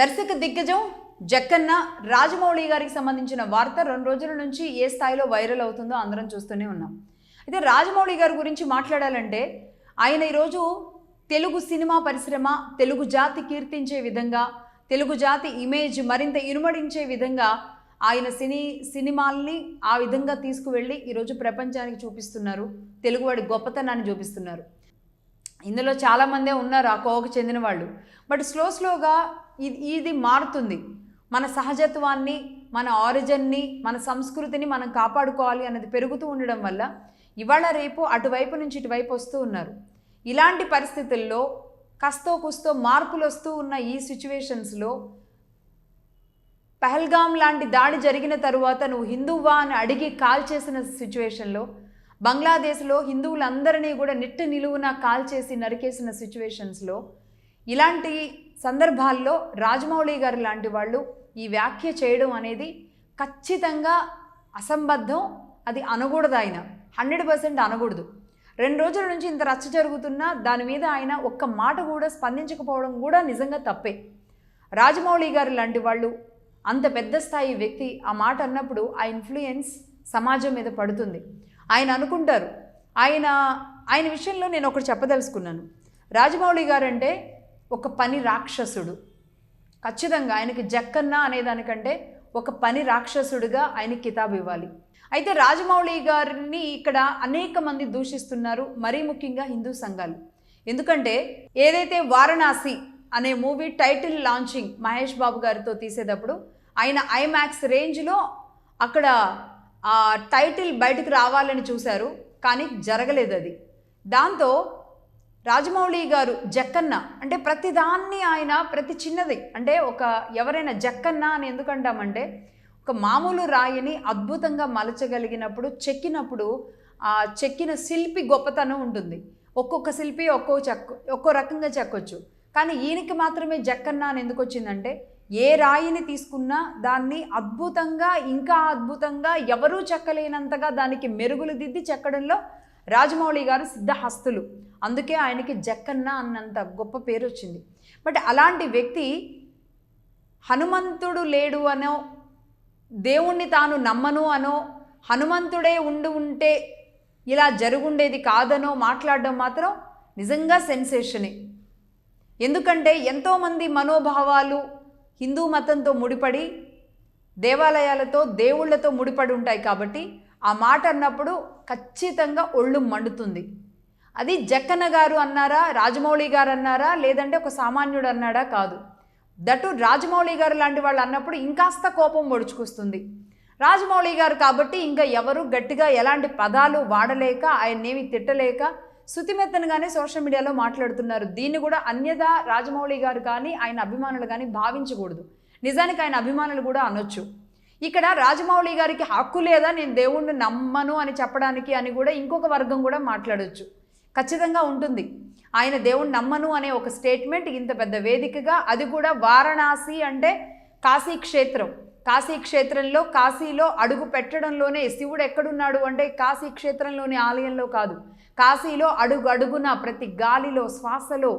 దర్శక దిగ్గజం జక్కన్న రాజమౌళి గారికి సంబంధించిన వార్త 2 రోజుల నుంచి ఏ స్థాయిలో వైరల్ అవుతుందో అందరం చూస్తూనే ఉన్నాం. అయితే రాజమౌళి గారి గురించి మాట్లాడాలంటే ఆయన ఈరోజు తెలుగు సినిమా పరిశ్రమ, తెలుగు జాతి కీర్తించే విధంగా, తెలుగు జాతి ఇమేజ్ మరింత ఇనుమడించే విధంగా ఆయన సినిమాల్ని ఆ విధంగా తీసుకువెళ్ళి ఈరోజు ప్రపంచానికి చూపిస్తున్నారు. తెలుగువాడి గొప్పతనాన్ని చూపిస్తున్నారు. ఇందులో చాలామందే ఉన్నారు ఆ కోవకు చెందిన వాళ్ళు. బట్ స్లోగా ఇది మారుతుంది. మన సహజత్వాన్ని, మన ఆరిజిన్ని, మన సంస్కృతిని మనం కాపాడుకోవాలి అన్నది పెరుగుతూ ఉండడం వల్ల ఇవాళ రేపు అటువైపు నుంచి ఇటువైపు వస్తూ ఉన్నారు. ఇలాంటి పరిస్థితుల్లో కస్తో కుస్తో మార్పులు వస్తూ ఉన్న ఈ సిచ్యువేషన్స్లో పహల్గామ్ లాంటి దాడి జరిగిన తరువాత నువ్వు హిందువా అని అడిగి కాల్ చేసిన సిచ్యువేషన్లో, బంగ్లాదేశ్లో హిందువులందరినీ కూడా నిలువున కాల్ చేసి నరికేసిన సిచ్యువేషన్స్లో, ఇలాంటి సందర్భాల్లో రాజమౌళి గారు లాంటి వాళ్ళు ఈ వ్యాఖ్య చేయడం అనేది ఖచ్చితంగా అసంబద్ధం. అది అనకూడదు. ఆయన 100% అనకూడదు. 2 రోజుల నుంచి ఇంత రచ్చ జరుగుతున్నా దాని మీద ఆయన ఒక్క మాట కూడా స్పందించకపోవడం కూడా నిజంగా తప్పే. రాజమౌళి గారు లాంటి వాళ్ళు, అంత పెద్ద స్థాయి వ్యక్తి ఆ మాట అన్నప్పుడు ఆ ఇన్ఫ్లుయెన్స్ సమాజం మీద పడుతుంది. ఆయన అనుకుంటారు, ఆయన విషయంలో నేను ఒకటి చెప్పదలుచుకున్నాను. రాజమౌళి గారు అంటే ఒక పని రాక్షసుడు. ఖచ్చితంగా ఆయనకి జక్కన్న అనేదానికంటే ఒక పని రాక్షసుడిగా ఆయనకి కితాబు ఇవ్వాలి. అయితే రాజమౌళి గారిని ఇక్కడ అనేక మంది దూషిస్తున్నారు, మరీ ముఖ్యంగా హిందూ సంఘాలు. ఎందుకంటే ఏదైతే వారణాసి అనే movie title launching Mahesh Babu గారితో తీసేటప్పుడు ఆయన ఐమాక్స్ రేంజ్లో అక్కడ ఆ టైటిల్ బయటకు రావాలని చూశారు, కానీ జరగలేదు అది. దాంతో రాజమౌళి గారు జక్కన్న అంటే ప్రతిదాన్ని ఆయన ప్రతి చిన్నది అంటే ఎవరైనా జక్కన్న అని ఎందుకంటామంటే ఒక మామూలు రాయిని అద్భుతంగా మలచగలిగినప్పుడు, చెక్కినప్పుడు ఆ చెక్కిన శిల్పి గొప్పతనం ఉంటుంది. ఒక్కొక్క శిల్పి ఒక్కో రకంగా చెక్కొచ్చు. కానీ ఈయనకి మాత్రమే జక్కన్న అని ఎందుకు వచ్చిందంటే ఏ రాయిని తీసుకున్నా దాన్ని అద్భుతంగా, ఇంకా అద్భుతంగా, ఎవరూ చెక్కలేనంతగా దానికి మెరుగులు దిద్ది చెక్కడంలో రాజమౌళి గారు సిద్ధహస్తులు. అందుకే ఆయనకి జక్కన్న అన్నంత గొప్ప పేరు వచ్చింది. బట్ అలాంటి వ్యక్తి హనుమంతుడు లేడు అనో, దేవుణ్ణి తాను నమ్మను అనో, హనుమంతుడే ఉంటే ఇలా జరుగుండేది కాదనో మాట్లాడడం మాత్రం నిజంగా సెన్సేషనే. ఎందుకంటే ఎంతోమంది మనోభావాలు హిందూ మతంతో ముడిపడి, దేవాలయాలతో, దేవుళ్లతో ముడిపడి ఉంటాయి. కాబట్టి ఆ మాట అన్నప్పుడు ఖచ్చితంగా ఒళ్ళు మండుతుంది. అది జక్కన్న గారు అన్నారా, రాజమౌళి గారు అన్నారా, లేదంటే ఒక సామాన్యుడు అన్నాడా కాదు. దట్టు రాజమౌళి గారు లాంటి వాళ్ళు అన్నప్పుడు ఇంకాస్త కోపం ఒడుచుకొస్తుంది. రాజమౌళి గారు కాబట్టి ఇంకా ఎవరు గట్టిగా ఎలాంటి పదాలు వాడలేక, ఆయన్నేమి తిట్టలేక శుతిమెత్తనగానే సోషల్ మీడియాలో మాట్లాడుతున్నారు. దీన్ని కూడా అన్యదా రాజమౌళి గారు కానీ ఆయన అభిమానులు కానీ భావించకూడదు. నిజానికి ఆయన అభిమానులు కూడా అనొచ్చు. ఇక్కడ రాజమౌళి గారికి హక్కు లేదా నేను దేవుణ్ణి నమ్మను అని చెప్పడానికి అని కూడా ఇంకొక వర్గం కూడా మాట్లాడవచ్చు. ఖచ్చితంగా ఉంటుంది. ఆయన దేవుణ్ణి నమ్మను అనే ఒక స్టేట్మెంట్ ఇంత పెద్ద వేదికగా, అది కూడా వారణాసి అంటే కాశీ క్షేత్రం. కాశీ క్షేత్రంలో, కాశీలో అడుగు పెట్టడంలోనే శివుడు ఎక్కడున్నాడు అంటే కాశీ క్షేత్రంలోని ఆలయంలో కాదు, కాశీలో అడుగున, ప్రతి గాలిలో, శ్వాసలో,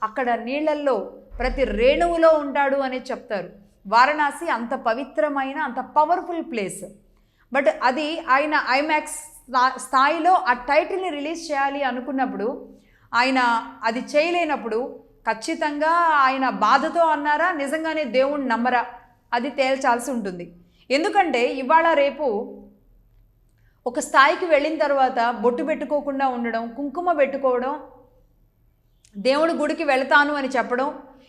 అక్కడ నీళ్లల్లో, ప్రతి రేణువులో ఉంటాడు అని చెప్తారు. వారణాసి అంత పవిత్రమైన, అంత పవర్ఫుల్ ప్లేస్. బట్ అది ఆయన ఐమాక్స్ స్థాయిలో ఆ టైటిల్ని రిలీజ్ చేయాలి అనుకున్నప్పుడు ఆయన అది చేయలేనప్పుడు ఖచ్చితంగా ఆయన బాధతో అన్నారా, నిజంగానే దేవుణ్ణి నమ్మరా, అది తేల్చాల్సి ఉంటుంది. ఎందుకంటే ఇవాళ రేపు ఒక స్థాయికి వెళ్ళిన తర్వాత బొట్టు పెట్టుకోకుండా ఉండడం, కుంకుమ పెట్టుకోవడం, దేవుడి గుడికి వెళతాను అని చెప్పడం,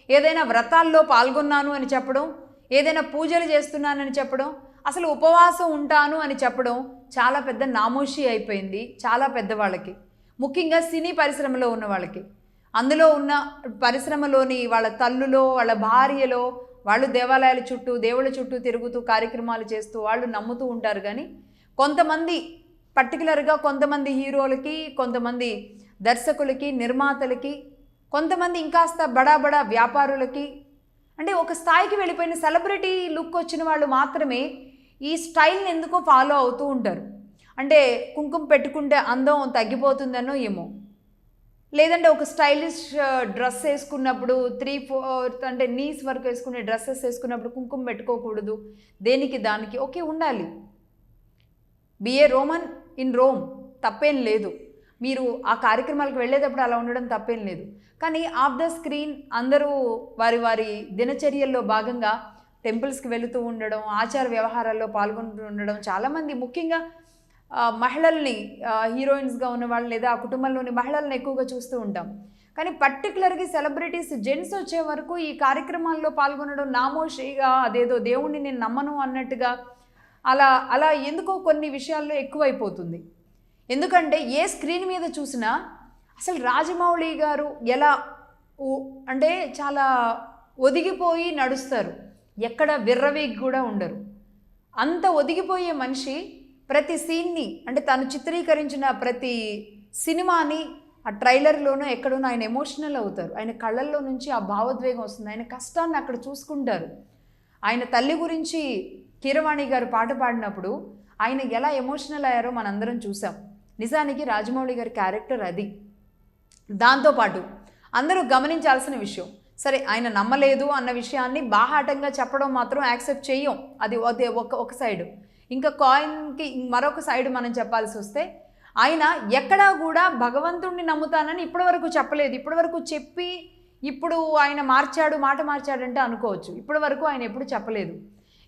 ఏదైనా వ్రతాల్లో పాల్గొన్నాను అని చెప్పడం, ఏదైనా పూజలు చేస్తున్నానని చెప్పడం, అసలు ఉపవాసం ఉంటాను అని చెప్పడం చాలా పెద్ద నామోషి అయిపోయింది చాలా పెద్దవాళ్ళకి, ముఖ్యంగా సినీ పరిశ్రమలో ఉన్న వాళ్ళకి. అందులో ఉన్న పరిశ్రమలోని వాళ్ళ తల్లులో, వాళ్ళ భార్యలో, వాళ్ళు దేవాలయాల చుట్టూ, దేవుళ్ళ చుట్టూ తిరుగుతూ కార్యక్రమాలు చేస్తూ వాళ్ళు నమ్ముతూ ఉంటారు. కానీ కొంతమంది పర్టికులర్గా కొంతమంది హీరోలకి, కొంతమంది దర్శకులకి, నిర్మాతలకి, కొంతమంది ఇంకాస్త బడా వ్యాపారులకి, అంటే ఒక స్థాయికి వెళ్ళిపోయిన సెలబ్రిటీ లుక్ వచ్చిన వాళ్ళు మాత్రమే ఈ స్టైల్ని ఎందుకో ఫాలో అవుతూ ఉంటారు. అంటే కుంకుమ పెట్టుకుంటే అందం తగ్గిపోతుందనో ఏమో. లేదంటే ఒక స్టైలిష్ డ్రెస్ వేసుకున్నప్పుడు 3/4 అంటే నీస్ వరకు వేసుకునే డ్రెస్సెస్ వేసుకున్నప్పుడు కుంకుమ పెట్టుకోకూడదు, దేనికి దానికి ఓకే ఉండాలి. బిఏ రోమన్ ఇన్ రోమ్, తప్పేం లేదు. మీరు ఆ కార్యక్రమాలకు వెళ్ళేటప్పుడు అలా ఉండడం తప్పేం లేదు. కానీ ఆఫ్ ద స్క్రీన్ అందరూ వారి వారి దినచర్యల్లో భాగంగా టెంపుల్స్కి వెళుతూ ఉండడం, ఆచార వ్యవహారాల్లో పాల్గొంటూ ఉండడం, చాలామంది ముఖ్యంగా మహిళల్ని హీరోయిన్స్గా ఉన్న వాళ్ళు లేదా ఆ కుటుంబంలోని మహిళలను ఎక్కువగా చూస్తూ ఉంటాం. కానీ పర్టికులర్గా సెలబ్రిటీస్ జెంట్స్ వచ్చే వరకు ఈ కార్యక్రమాల్లో పాల్గొనడం నామోషిగా, అదేదో దేవుణ్ణి నేను నమ్మను అన్నట్టుగా అలా అలా ఎందుకో కొన్ని విషయాల్లో ఎక్కువైపోతుంది. ఎందుకంటే ఏ స్క్రీన్ మీద చూసినా అసలు రాజమౌళి గారు ఎలా అంటే చాలా ఒదిగిపోయి నడుస్తారు, ఎక్కడ విర్రవీగి కూడా ఉండరు. అంత ఒదిగిపోయే మనిషి ప్రతి సీన్ని అంటే తను చిత్రీకరించిన ప్రతి సినిమాని ఆ ట్రైలర్లోనూ ఎక్కడోనో ఆయన ఎమోషనల్ అవుతారు. ఆయన కళ్ళల్లో నుంచి ఆ భావోద్వేగం వస్తుంది. ఆయన కష్టాన్ని అక్కడ చూసుకుంటారు. ఆయన తల్లి గురించి కీరవాణి గారు పాట పాడినప్పుడు ఆయన ఎలా ఎమోషనల్ అయ్యారో మనందరం చూసాం. నిజానికి రాజమౌళి గారి క్యారెక్టర్ అది. దాంతోపాటు అందరూ గమనించాల్సిన విషయం, సరే ఆయన నమ్మలేదు అన్న విషయాన్ని బాహాటంగా చెప్పడం మాత్రం యాక్సెప్ట్ చేయం, అది ఒక సైడు. ఇంకా కాయిన్కి మరొక సైడ్ మనం చెప్పాల్సి వస్తే ఆయన ఎక్కడా కూడా భగవంతుడిని నమ్ముతానని ఇప్పటివరకు చెప్పలేదు. ఇప్పటివరకు చెప్పి ఇప్పుడు ఆయన మాట మార్చాడంటే అనుకోవచ్చు. ఇప్పటివరకు ఆయన ఎప్పుడు చెప్పలేదు.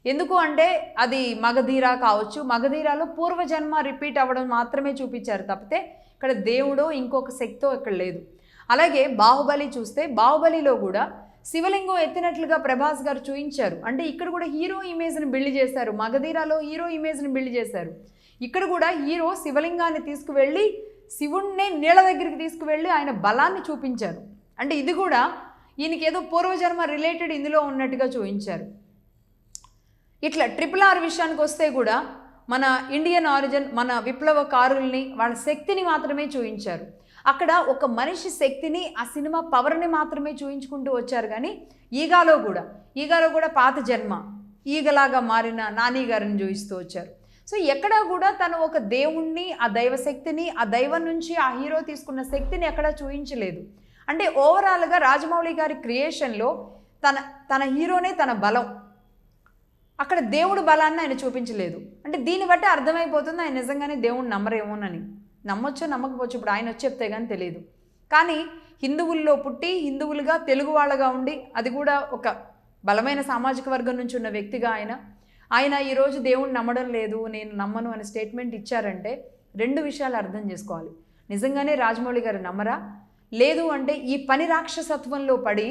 ఎందుకు అంటే అది మగధీర కావచ్చు, మగధీరాలో పూర్వజన్మ రిపీట్ అవ్వడం మాత్రమే చూపించారు తప్పితే ఇక్కడ దేవుడో ఇంకొక శక్తో ఇక్కడ లేదు. అలాగే బాహుబలి చూస్తే బాహుబలిలో కూడా శివలింగం ఎత్తినట్లుగా ప్రభాస్ గారు చూపించారు. అంటే ఇక్కడ కూడా హీరో ఇమేజ్ని బిల్డ్ చేశారు. మగధీరాలో హీరో ఇమేజ్ని బిల్డ్ చేశారు. ఇక్కడ కూడా హీరో శివలింగాన్ని తీసుకువెళ్ళి శివుణ్ణే నీళ్ళ దగ్గరికి తీసుకువెళ్ళి ఆయన బలాన్ని చూపించారు. అంటే ఇది కూడా ఈయనకి ఏదో పూర్వజన్మ రిలేటెడ్ ఇందులో ఉన్నట్టుగా చూపించారు. ఇట్లా RRR విషయానికి వస్తే కూడా మన ఇండియన్ ఆరిజిన్ మన విప్లవకారుల్ని వాళ్ళ శక్తిని మాత్రమే చూపించారు. అక్కడ ఒక మనిషి శక్తిని ఆ సినిమా పవర్ని మాత్రమే చూపించుకుంటూ వచ్చారు. కానీ ఈగాలో కూడా పాత జన్మ ఈగలాగా మారిన నాని గారిని చూపిస్తూ వచ్చారు. సో ఎక్కడా కూడా తను ఒక దేవుణ్ణి, ఆ దైవశక్తిని, ఆ దైవం నుంచి ఆ హీరో తీసుకున్న శక్తిని ఎక్కడా చూపించలేదు. అంటే ఓవరాల్గా రాజమౌళి గారి క్రియేషన్లో తన హీరోనే తన బలం, అక్కడ దేవుడు బలాన్ని ఆయన చూపించలేదు. అంటే దీన్ని బట్టి అర్థమైపోతుంది ఆయన నిజంగానే దేవుణ్ణి నమ్మరేమోనని. నమ్మొచ్చో నమ్మకపోవచ్చు, ఇప్పుడు ఆయన వచ్చి చెప్తే కానీ తెలియదు. కానీ హిందువుల్లో పుట్టి హిందువులుగా తెలుగు వాళ్ళగా ఉండి అది కూడా ఒక బలమైన సామాజిక వర్గం నుంచి ఉన్న వ్యక్తిగా ఆయన ఈరోజు దేవుణ్ణి నమ్మడం లేదు, నేను నమ్మను అనే స్టేట్మెంట్ ఇచ్చారంటే రెండు విషయాలు అర్థం చేసుకోవాలి. నిజంగానే రాజమౌళి గారు నమ్మరా, లేదు అంటే ఈ పని రాక్షసత్వంలో పడి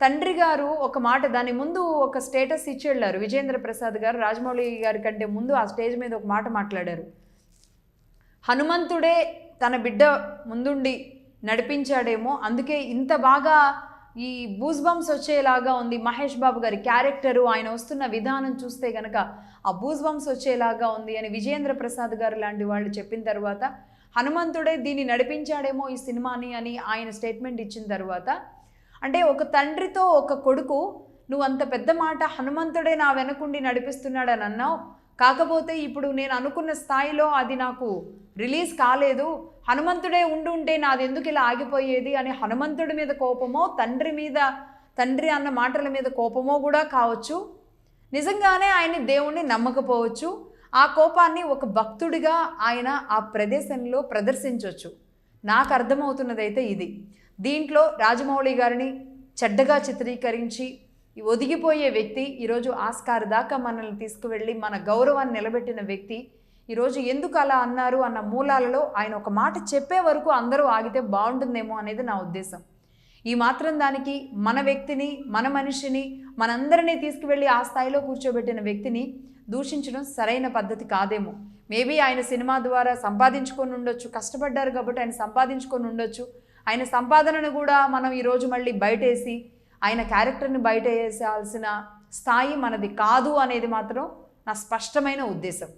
తండ్రి గారు ఒక మాట, దాని ముందు ఒక స్టేటస్ ఇచ్చి వెళ్ళారు. విజేంద్ర ప్రసాద్ గారు రాజమౌళి గారి కంటే ముందు ఆ స్టేజ్ మీద ఒక మాట మాట్లాడారు. హనుమంతుడే తన బిడ్డ ముందుండి నడిపించాడేమో, అందుకే ఇంత బాగా ఈ బూస్ బంప్స్ వచ్చేలాగా ఉంది మహేష్ బాబు గారి క్యారెక్టరు, ఆయన వస్తున్న విధానం చూస్తే కనుక ఆ బూస్ బంప్స్ వచ్చేలాగా ఉంది అని విజేంద్ర ప్రసాద్ గారు లాంటి వాళ్ళు చెప్పిన తర్వాత హనుమంతుడే దీన్ని నడిపించాడేమో ఈ సినిమాని అని ఆయన స్టేట్మెంట్ ఇచ్చిన తర్వాత, అంటే ఒక తండ్రితో ఒక కొడుకు నువ్వు అంత పెద్ద మాట హనుమంతుడే నా వెనకుండి నడిపిస్తున్నాడని అన్నావు, కాకపోతే ఇప్పుడు నేను అనుకున్న స్థాయిలో అది నాకు రిలీజ్ కాలేదు, హనుమంతుడే ఉంటే నాది ఎందుకు ఇలా ఆగిపోయేది అని హనుమంతుడి మీద కోపమో తండ్రి అన్న మాటల మీద కోపమో కూడా కావచ్చు. నిజంగానే ఆయన దేవుణ్ణి నమ్మకపోవచ్చు. ఆ కోపాన్ని ఒక భక్తుడిగా ఆయన ఆ ప్రదేశంలో ప్రదర్శించవచ్చు. నాకు అర్థమవుతున్నదైతే ఇది. దీంట్లో రాజమౌళి గారిని చెడ్డగా చిత్రీకరించి ఒదిగిపోయే వ్యక్తి, ఈరోజు ఆస్కార్ దాకా మనల్ని తీసుకువెళ్ళి మన గౌరవాన్ని నిలబెట్టిన వ్యక్తి ఈరోజు ఎందుకు అలా అన్నారు అన్న మూలాలలో ఆయన ఒక మాట చెప్పే వరకు అందరూ ఆగితే బాగుంటుందేమో అనేది నా ఉద్దేశం. ఈ మాత్రం దానికి మన వ్యక్తిని, మన మనిషిని, మనందరినీ తీసుకువెళ్ళి ఆ స్థాయిలో కూర్చోబెట్టిన వ్యక్తిని దూషించడం సరైన పద్ధతి కాదేమో. మేబీ ఆయన సినిమా ద్వారా సంపాదించుకొని ఉండొచ్చు, కష్టపడ్డారు కాబట్టి ఆయన సంపాదించుకొని ఉండొచ్చు. ఆయన సంపాదనను కూడా మనం ఈరోజు మళ్ళీ బయటేసి ఆయన క్యారెక్టర్ని బయట వేసాల్సిన స్థాయి మనది కాదు అనేది మాత్రం నా స్పష్టమైన ఉద్దేశం.